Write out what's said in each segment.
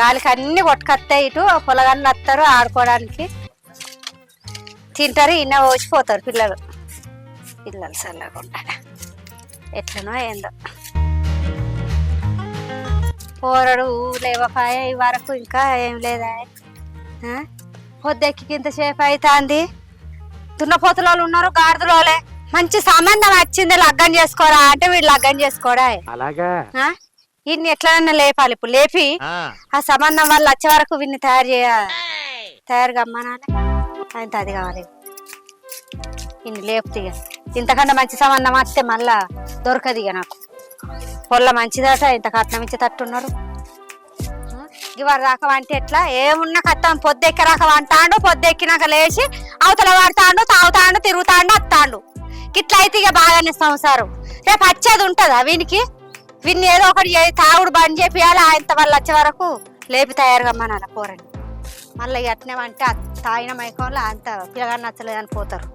గాలికి అన్ని కొట్టుకొస్తాయి. ఇటు పొలగాళ్ళు వస్తారు ఆడుకోవడానికి, తింటారు, ఇన్న పోసిపోతారు పిల్లలు చల్లకుండా. ఎట్లనో ఏందో పోరడు లేవపాయ ఈ వరకు ఇంకా ఏం లేదా. పొద్దెక్కి ఇంతసేపు అవుతుంది. దున్నపోతుల ఉన్నారు, గాడిదలోలే. మంచి సంబంధం వచ్చింది, లగ్గం చేసుకోరా అంటే వీడు లగ్గం చేసుకోడా. అలాగా వీడిని ఎట్లనన్నా లేపాలి. ఇప్పుడు లేపి ఆ సంబంధం వాళ్ళు వచ్చే వరకు వీడిని తయారు గమ్మనాలి. ఆయన అది కావాలి. ఇన్ని లేపుతే ఇంతకన్నా మంచి సంబంధం వస్తే మళ్ళా దొరకదు ఇక నాకు. పొల్ల మంచిదట, ఇంత కట్నం ఇచ్చేటట్టున్నారు. ఇవాళ రాక అంటే ఎట్లా ఏమున్నా కట్టం. పొద్దెక్కి రాక వంటాడు, పొద్దెక్కినాక లేచి అవతల పడతాడు, తాగుతాడు, తిరుగుతాడు, వస్తాడు. ఇట్లా అయితే ఇక బాగానే సంసారం. రేపు వచ్చేది ఉంటుందా వీనికి? వీన్ని ఏదో ఒకటి తాగుడు బంద్ చేపియాలి. ఆయన వాళ్ళు వచ్చే వరకు లేపి తయారుగా అమ్మనాల పోరని. మళ్ళీ అట్నే అంటే తాగిన మైకంలో అంత పిల్లగాని నచ్చలేదని పోతారు.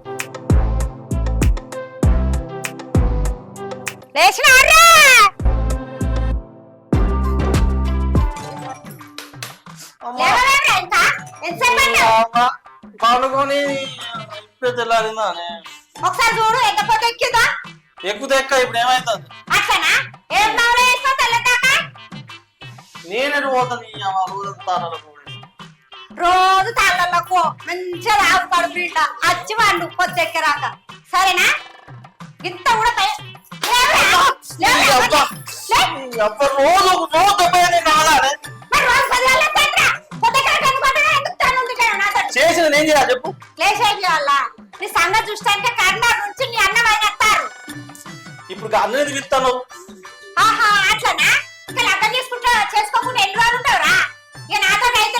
లేచినారా ఒకసారి చూడు. ఎక్కపోతే ఎక్కిందా? ఎక్కుతే ఎక్క. ఇప్పుడు ఏమైతుంది? అట్లనా? ఏం నవల వేస్తావు తెల్లదాక? నేనెటు పోతాను? రోజు తాళ్ళకు మంచిగా రావు కడుపు నిండా అచ్చి వండు పొద్దెక్కరాక. సరేనా? ఇంత కూడా చేసిన నేను చేయాలి చెప్పు. నీ సంగతి చూస్తాంటే కర్ణాటక నుంచి నీ అన్నం అయినట్టారు. ఇప్పుడు అన్నం ఎందుకు ఇస్తాను? ఆహా అట్లనా? ఇంకా లగ్గం చేసుకోకుండా ఎన్ని రోజులు ఉంటావురా? ఇక నాతో అయితే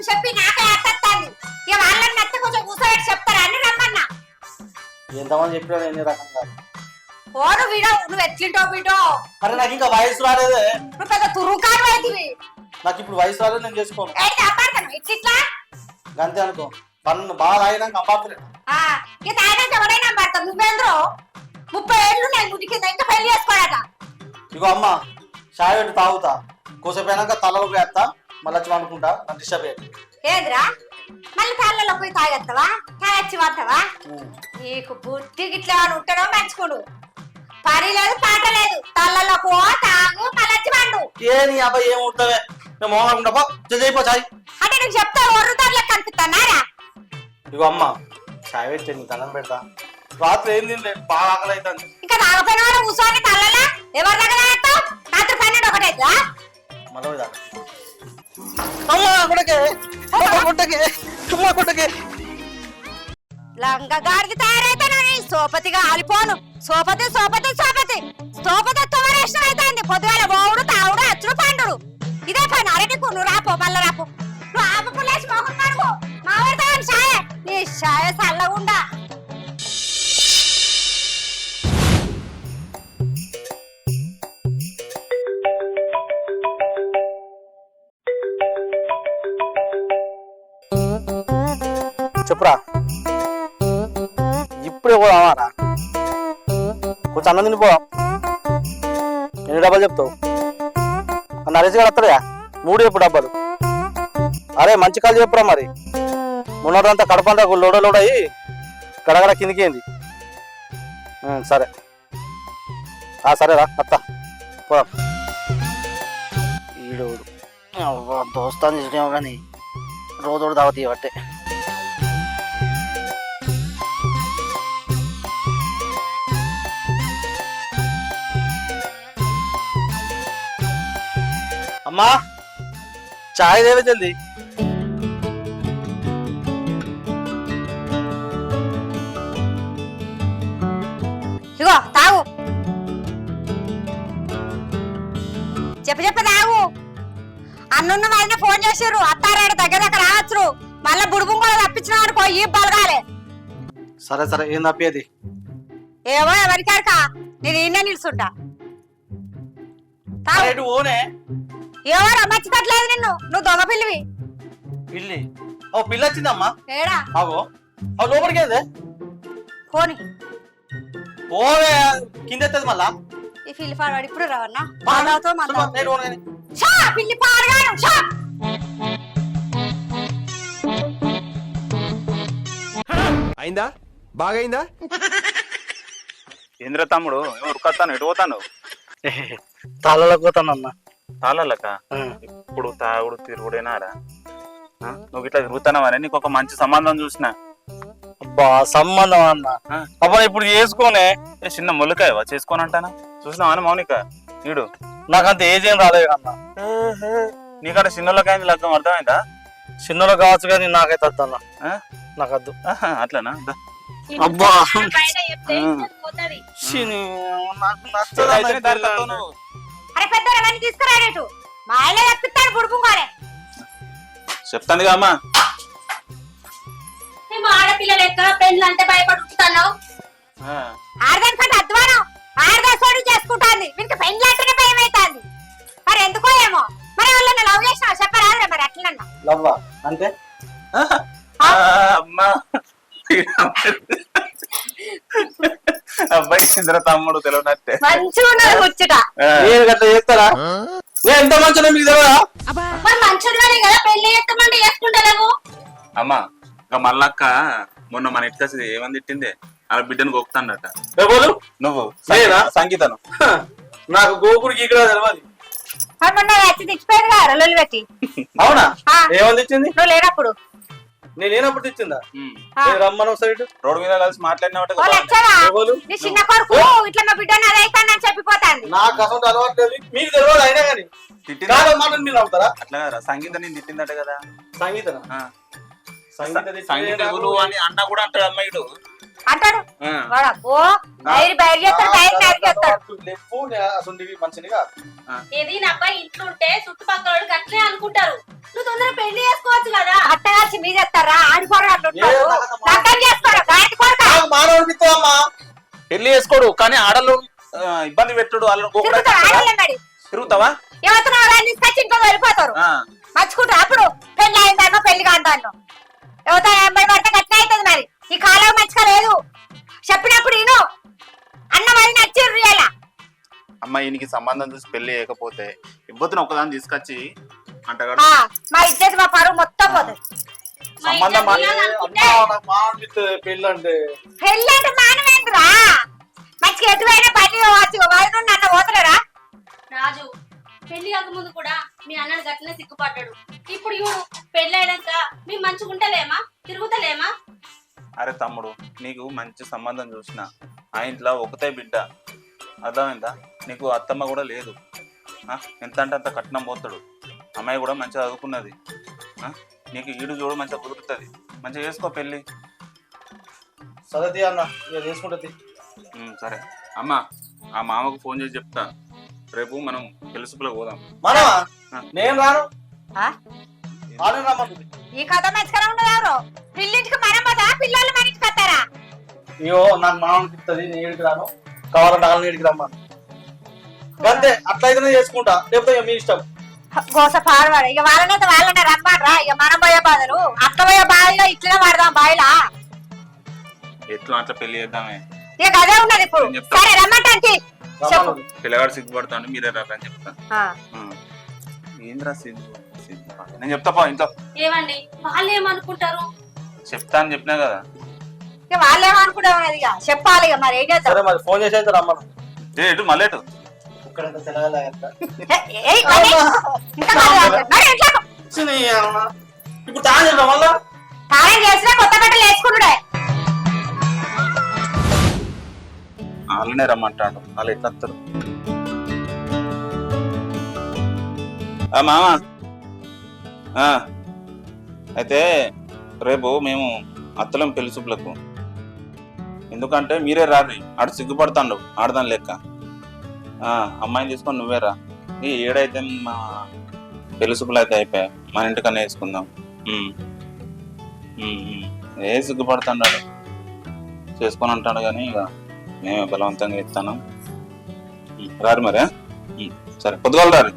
చెప్పి నాకే అట్టేస్తాను. ఇక వాళ్ళని నచ్చ కొంచెం కూర్చోబెట్టి చెప్తారా అని రమ్మన్నా. ఎంతమంది చెప్పినా ఎన్ని రకంగా పోను వీడో నువ్వు ఎట్లింటో వీడో. అరే నాకు ఇంకా వయసు రాలేదే. నువ్వు పెద్ద తురుకారు అవుతుంది. నాకు ఇప్పుడు వయసు రాలేదు, నేను చేసుకోను. ఇట్లా అంతే అనుకో. పన్ను బాగా తాగినాక అమ్మాపలేదు. ఇక తాగినాక ఎవరైనా పడతావు. నువ్వేంద్రో 30 ఏళ్ళు నేను ముడికిందా ఇంకా పెళ్లి చేసుకోవాలట. ఇగో అమ్మ చాయ్ పెట్టి తాగుతా, కోసేపోయినాక తలలో వేస్తా, మళ్ళీ వచ్చి అనుకుంటా. నాకు డిస్టర్బ్ అయ్యి ఏదిరా మళ్ళీ తలలో పోయి తాగేస్తావా? తాగచ్చి పడతావా? నీకు బుద్ధి గిట్లా ఉంటాడో మంచుకోడు. పని లేదు పాట లేదు. తలలో పో తాగు మళ్ళీ పండు. ఏ నీ అబ్బాయి ఏముంటావే? మేము మోహనుకుంటా చేయిపో చాయ్ అంటే నువ్వు చెప్తా ఒర్రుదారులకు కనిపిస్తానారా? ఇగో అమ్మ చాయ్ పెట్టి నీ దండం పెడతా. రాత్రి ఏం తినలేదు, బాగా ఆకలి అవుతుంది. ఇంకా తాగపోయిన వాళ్ళు కూర్చోని తల్లలా ఎవరి దగ్గర తాగుతావు? రాత్రి 12 ఒకటైదా? మళ్ళీ తాగ లంగా గాడికి తయారైతానని సోపతిగా ఆలిపోను. సోపతి సోపతి సోపతి సోపతి తోరేష్టం అవుతుంది. పొద్దుగాల బోవుడు తావుడు అచ్చుడు పండుడు ఇదే పని. అరటికు నువ్వు రాపో మళ్ళా రాపో. నువ్వు ఆపకు లేచి మొహం కడుగు. మావాడితో షాయ నీ షాయ చల్లగుండా. చెప్పురా. ఇప్పుడే పోదామారా? కొంచెం అన్నం తినిపోదాం. ఎన్ని డబ్బాలు చెప్తావు? నరేష్ గారు వస్తాడా? 3 చెప్పు డబ్బాలు. అరే మంచి కాలు చెప్పురా. మరి మొన్నదంతా కడపంతా లోడ అయ్యి గడగడ కిందికి ఏంది. సరే సరేరా అత్త పోదాం. ఈడోడు దోస్తాను చూసినావు కానీ రోజు దావతీ ఇవ్వట్టే. అమ్మా చాయ్ దేవే జల్దీ. ఇగో తాగు. చెప్ప తాగు. అన్నున్న వాళ్ళని ఫోన్ చేసారు. అత్తారాడు దగ్గర రావచ్చు. మళ్ళా బుడుబుం కూడా తప్పించిన అనుకో ఈ బలగాలే. సరే సరే ఏం తప్పేది? ఏమో ఎవరికారకా నేను ఈయన నిలుచుంటా. ఓనే ఎవరు మర్చిపట్లేదు నిన్ను. నువ్వు దొంగ పిల్లివి. పిల్లి? ఓ పిల్లి వచ్చిందమ్మా. ఏడా అగో లోపలికి ఏందే? పోని పోవే కింద మళ్ళా. ఈ పిల్లి పాడు ఇప్పుడు రావన్నా. షా పిల్లి పాడగాను షా. అయిందా బాగైందా? ఇంద్ర తమ్ముడు ఉరుకొత్తాను ఎటు పోతాను? తలలో పోతానన్నా. తాళలక ఇప్పుడు తాగుడు తిరుగుడేనారా? నువ్వు ఇట్లా తిరుగుతానవని నీకు ఒక మంచి సంబంధం చూసిన. అబ్బా సంబంధం అన్న. అబ్బా ఇప్పుడు చేసుకోనే చిన్న మొలకాయవా చేసుకోని అంటానా? చూసినావా మౌనిక నీడు? నాకంత ఏజ్ ఏం రాలేదు అన్న. నీకంటే చిన్నోళ్ళకైంది లగ్గం అర్థమైందా? చిన్నలో కావచ్చు కానీ నాకైతే వద్దన్న. నాకద్దు. అట్లనా? అబ్బా అరే పెద్ద రవాణి తీసుకురాడేటు మా ఆయన తప్పిస్తాడు పుడుపుకోలే. చెప్తానుగా అమ్మా. మేము ఆడపిల్ల లెక్క పెళ్ళి అంటే భయపడుతున్నావు. ఆడదానికంటే అధ్వానం ఆడదాసోడు చేసుకుంటాంది. వీరికి పెళ్ళి అంటేనే భయం అవుతుంది. మరి ఎందుకో ఏమో. మరి వాళ్ళని లవ్ చేసినావు చెప్పరాదురా మరి అట్లన్నా. లవ్వా అంటే అమ్మా అబ్బాయి ఇంద్ర తమ్ముడు తెలియనట్టే మంచిగా ఉన్నది ముచ్చట. నేను గట్లా చేస్తారా? నేను ఎంత మంచిగా మీకు తెలియదా? మరి మంచుడుగానే కదా పెళ్లి చేస్తామంటే చేసుకుంటలేవు. అమ్మా ఇంకా మల్లక్క మొన్న మన ఇంటికి ఏమని తిట్టింది? ఆ బిడ్డను గోకుతాడట. ఎవరు? నువ్వు నేనా? సంగీతను. నాకు గోకుడికి ఇక్కడ తెలియదు. మొన్న వచ్చి తెచ్చిపోయారు కదా రొల్లు పెట్టి. అవునా? ఏమని తెచ్చింది? నువ్వు లేనప్పుడు. నేనేనప్పుడు తెచ్చిందా? రమ్మను సైడ్ రోడ్డు మీద కలిసి మాట్లాడినట్టు నీ చిన్న కొడుకు ఇట్లా మా బిడ్డను అది అయిపోయిందని చెప్పిపోతాంది. నాకు అసలు అలవాటు లేదు. మీకు తెలియదు అయినా కానీ మాటలు మీరు అవుతారా? అట్లా కదా సంగీత నేను తిట్టిందట కదా. సంగీత సంగీత గురువు అని అన్న కూడా అంటాడు అమ్మాయిడు అంటాడు. ఏది నా అబ్బాయి ఇంట్లో ఉంటే చుట్టుపక్కల వాళ్ళకి అట్లే అనుకుంటారు. నువ్వు తొందరగా పెళ్లి చేసుకోవచ్చు కదా. అట్టగాల్సి మీద ఎత్తారా ఆడిపోవడం అట్లా చేసుకోరు. పెళ్లి చేసుకోడు కానీ ఆడలు ఇబ్బంది పెట్టుడు వాళ్ళని తిరుగుతావా? ఎవరు తీసుకొచ్చి ఇంట్లో వెళ్ళిపోతారు. మర్చుకుంటారు. అప్పుడు పెళ్లి అయిందాను పెళ్లి కాంతాను ఎవరితో అమ్మాయి పడితే గట్టిన అవుతుంది. మరి ఈ కాలం మంచిగా లేదు. చెప్పినప్పుడు ఈను అన్నమది నచ్చిర్రు. ఇలా అమ్మాయినికి సంబంధం చూసి పెళ్లి చేయకపోతే ఇవ్వతున్న ఒకదాన్ని తీసుకొచ్చి అంటగాడు మా ఇద్దరు మా పరువు మొత్తం పోతుంది. సంబంధం పెళ్ళి అంటే పెళ్ళి అంటే మానవేంద్రా మంచిగా ఎటువైనా పని వదిన నన్ను పోతలేరా? రాజు పెళ్లి కాక ముందు కూడా మీ అన్నను గట్లనే సిగ్గుపడ్డాడు. ఇప్పుడు ఇవ్వడు పెళ్లి అయినాక మీ మంచుకుంటలేమా తిరుగుతలేమా? అరే తమ్ముడు నీకు మంచి సంబంధం చూసిన ఆ ఇంట్లో ఒకతే బిడ్డ అర్థమైందా? నీకు అత్తమ్మ కూడా లేదు. ఎంత అంటే అంత కట్నం పోతాడు. అమ్మాయి కూడా మంచిగా చదువుకున్నది. నీకు ఈడు చూడు మంచిగా కుదురుతుంది. మంచిగా చేసుకో పెళ్ళి. సరే అన్న చేసుకుంటుంది. సరే అమ్మా ఆ మామకు ఫోన్ చేసి చెప్తా. రేపు మనం తెలుసుపులో పోదాం. నేను రాను. ఈ కథ మంచిగా ఉండదు. ఎవరు పిల్లింటికి మనం పోతా పిల్లలు మన ఇంటికి వస్తారా? అయ్యో నాకు మామకి ఇస్తుంది. నేను ఏడికి రాను. కావాలంటే వాళ్ళని ఏడికి రమ్మా. అంతే అట్లయితేనే చేసుకుంటా. లేకపోతే మీ ఇష్టం. గోస పాడవాడు. ఇక వాళ్ళనైతే వాళ్ళనే రమ్మాడరా. ఇక మనం పోయే బాధలు అత్త పోయే బావిలో ఇట్లనే పడదాం. బావిలా ఎట్లా అట్లా పెళ్లి చేద్దామే. ఇక అదే ఉన్నది ఇప్పుడు. సరే రమ్మంటానికి పిల్లగాడు సిగ్గుపడతాను మీరే రాని చెప్తా. ఏంద్రా సిగ్గు నేను చెప్తాపా ఇంట్లో. ఏమండి వాళ్ళు ఏమనుకుంటారు? చెప్తా అని చెప్పినా కదా. ఇక వాళ్ళు ఏమనుకుంటాం అనేది ఇక చెప్పాలి. ఇక మరి ఏం చేద్దాం? మరి ఫోన్ చేసి అయితే రమ్మను. ఎటు మళ్ళీ ఎటు ఇప్పుడు తాను మళ్ళా తాళం చేసినా కొత్త బట్టలు వేసుకుంటుడే. వాళ్ళనే రమ్మంటాడు. వాళ్ళు ఎట్లా వస్తారు? మామ అయితే రేపు మేము అత్తలం పెళ్లి చూపులకు. ఎందుకంటే మీరే రారి. ఆడు సిగ్గుపడతాడు ఆడదాని లెక్క. అమ్మాయిని తీసుకొని నువ్వే రా. ఈ ఏడైతే మా పెళ్లి చూపులు అయితే అయిపోయాయి. మన ఇంటికన్నా వేసుకుందాం. ఏ సిగ్గుపడుతున్నాడు చేసుకొని అంటాడు కానీ ఇక మేమే బలవంతంగా ఇస్తాను. రారు మరే. సరే పొద్దుగాల రారు.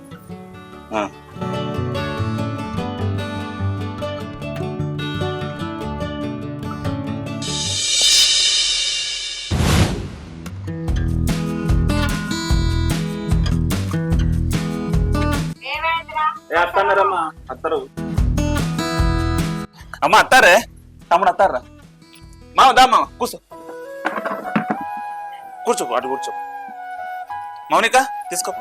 అత్తన్నారమ్మా అత్తరు అమ్మ అత్తారే తమ్ముడు అత్తారా మామ దా మామ కూర్చో కూర్చో అటు కూర్చో మౌనిక తీసుకో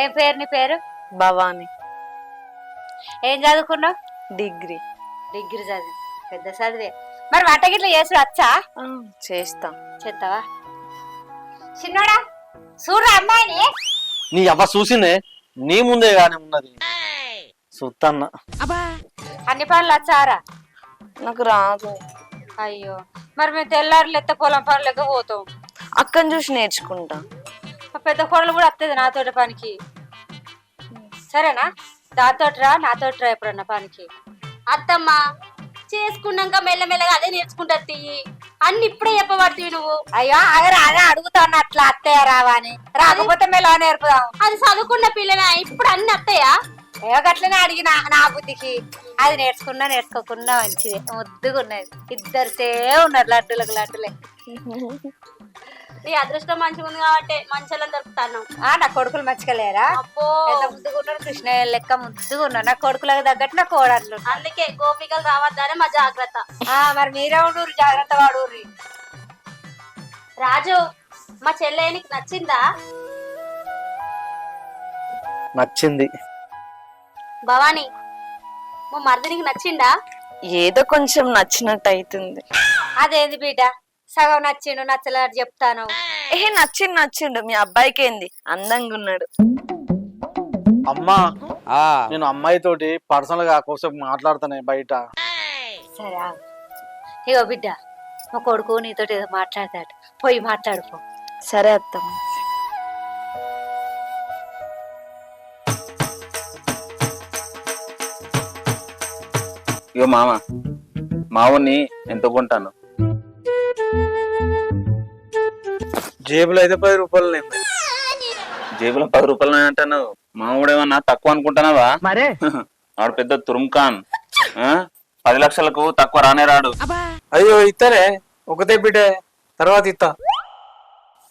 ఏం పేరు నీ పేరు? భవాని. ఏం చదువుకున్నావు? డిగ్రీ. డిగ్రీ చదివి పెద్ద చదివే. మరి వంట గిట్ల చేసి వచ్చా? చేస్తా. చేస్తావా? చిన్నోడా చూడరా అమ్మాయిని. నీ అవ్వ చూసిందే నీ ముందే గానే ఉన్నది సుత్తన్న. అన్ని పనులు వచ్చారా? నాకు రాదు. అయ్యో మరి మేము తెల్లారు లెత్త పొలం పనులకి పోతాం. అక్కని చూసి నేర్చుకుంటా. పెద్ద కోడలు కూడా వస్తుంది నాతోటి పనికి. సరేనా? దాంతోటిరా నాతోటిరా ఎప్పుడన్నా పనికి. అత్తమ్మ చేసుకున్నాక మెల్లమెల్లగా అదే నేర్చుకుంటా. అన్ని ఇప్పుడే చెప్పబడుతుంది నువ్వు. అయ్యో అదే అదే అడుగుతాను అట్లా అత్తయ్య రావా అని. రాకపోతే మెల్ల నేర్పుదాం. అది చదువుకున్న పిల్లనే ఇప్పుడు అన్ని అత్తయ్యా? ఏదో గట్లనే అడిగిన నా బుద్ధికి. అది నేర్చుకున్నా నేర్చుకోకున్నా మంచిదే. ముద్దుగా ఉన్నది. ఇద్దరితే ఉన్నారు లడ్డులకు లడ్డులే. నీ అదృష్టం మంచిగా ఉంది కాబట్టి మంచాలను దొరుకుతాను. నా కొడుకులు మంచిగా లేరా? అబ్బో ఎంత ముద్దుగా ఉన్నారు. కృష్ణయ్య లెక్క ముద్దుగా ఉన్నారు. నా కొడుకులకు తగ్గట్టు నా కోడళ్ళు. అందుకే గోపికలు రావద్దని మా జాగ్రత్త. మరి మీరే ఉండూరు, జాగ్రత్త వాడూరి. రాజు మా చెల్లె నీకు నచ్చిందా? నచ్చింది. భవాని మా మరిది నీకు నచ్చిందా? ఏదో కొంచెం నచ్చినట్టు అవుతుంది. అదేంది బిడ్డ సగం నచ్చిండు నచ్చలేదు చెప్తాను. నచ్చిండు. మీ అబ్బాయికి ఏంది అందంగా ఉన్నాడు. అమ్మా నేను అమ్మాయి తోటి పర్సనల్ గా కోసం మాట్లాడుతానే బయట. సరే ఇగో బిడ్డ మా కొడుకు నీతోటి ఏదో మాట్లాడతాడు, పోయి మాట్లాడుకో. సరే అత్తమ్మ. ఇగో మామ మావుని ఎంత కొంటాను? జేబులో అయితే 10 రూపాయలు. జేబులో 10 రూపాయలు అంటాను. మామూడేమన్నా తక్కువ అనుకుంటున్నావా? మరే ఆడు పెద్ద తురుంఖాన్. 10 లక్షలకు తక్కువ రానే రాడు. అయ్యో ఇస్తారే ఒకటే బిడ్డే తర్వాత ఇస్తా.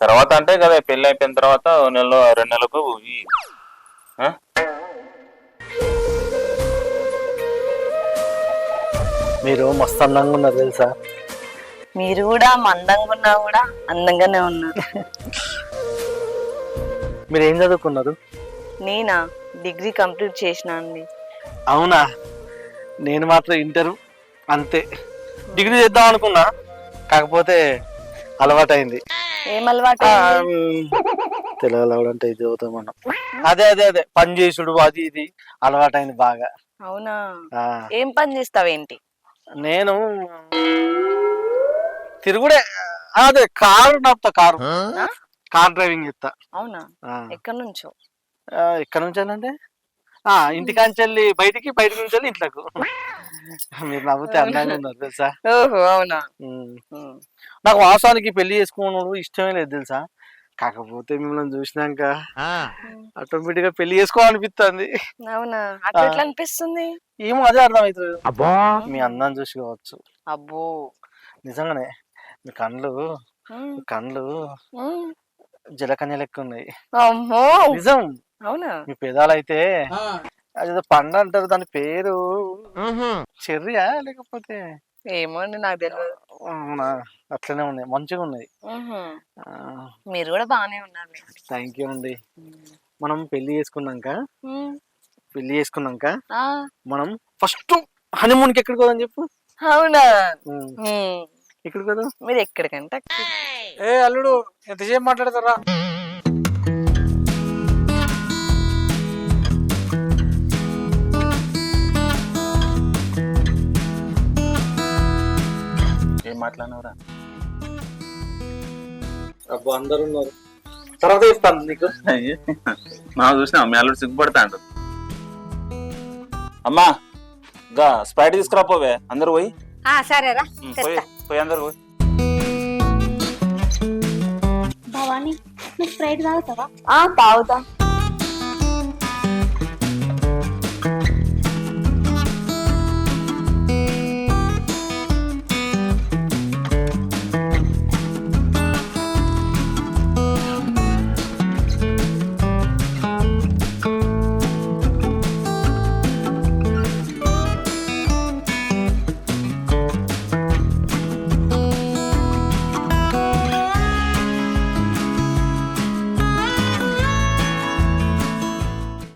తర్వాత అంటే కదా పెళ్లి అయిపోయిన తర్వాత నెలలో 2 నెలలకు మీరు మస్తు అందంగా ఉన్నారు తెలుసా. మీరు కూడా మందంగా ఉన్నా కూడా అందంగానే ఉన్నారు. మీరు ఏం చదువుకున్నారు? నేనా డిగ్రీ కంప్లీట్ చేసిన అండి. అవునా? నేను మాత్రం ఇంటర్ అంతే. డిగ్రీ చేద్దాం అనుకున్నా, కాకపోతే అలవాటైంది. ఏం అలవాటు? తెలంటే ఇది చదువుతాం మనం. అదే అదే అదే పని చేసుడు అది ఇది అలవాటైంది బాగా. అవునా? ఏం పని చేస్తావేంటి? నేను తిరుగుడే. అదే కారు నడుపుతా. కార్ డ్రైవింగ్ చేస్తా. అవునా? ఎక్కడి నుంచో? ఎక్కడి నుంచి అంటే ఇంటికాంచెల్లి బయటికి, బయట నుంచి వెళ్ళి ఇంట్లోకి. మీరు నవ్వుతే అందంగా ఉన్నారు తెలుసా. ఓహో అవునా? నాకు వాస్తవానికి పెళ్లి చేసుకోవడం ఇష్టమే లేదు తెలుసా. కాకపోతే మిమ్మల్ని చూసినాక ఆటోమేటిక్ గా పెళ్లి చేసుకోవాలనిపిస్తుంది. అవునా? అట్లా ఎట్లా అనిపిస్తుంది? ఏమో అదే అర్థమవుతుంది. మీ అందం చూసుకోవచ్చు. అబ్బో నిజంగానే మీ కళ్ళు జలకన్య లెక్క ఉన్నాయి. అమ్మో నిజం. అవునా? మీ పెదాలు అయితే అదేదో పండు అంటారు, దాని పేరు చెర్రియా లేకపోతే ఏమో అండి నాకు తెలియదు. అవునా? అట్లనే ఉన్నాయి, మంచిగా ఉన్నాయి. మీరు కూడా బాగానే ఉన్నారు. థ్యాంక్ యూ అండి. మనం పెళ్లి చేసుకున్నాక మనం ఫస్ట్ హనీమూన్ కి ఎక్కడికి పోదాం చెప్పు. అవునా? ఎక్కడికి పోదాం? మీరు ఎక్కడికంటే అల్లుడు ఎంతసేపు మాట్లాడతారా? ఏం మాట్లాడినవరా? అబ్బా అందరు ఉన్నారు, తర్వాత ఇస్తాను నీకు. మా చూసినా మీ అల్లుడు సిగ్గుపడతాడు. అమ్మా గా స్ప్రైట్ తీసుకురా పోవే. అందరు పోయి. సరేరా పోయి అందరు పోయి. నువ్వు స్ప్రైట్ తాగుతావా? తాగుతా.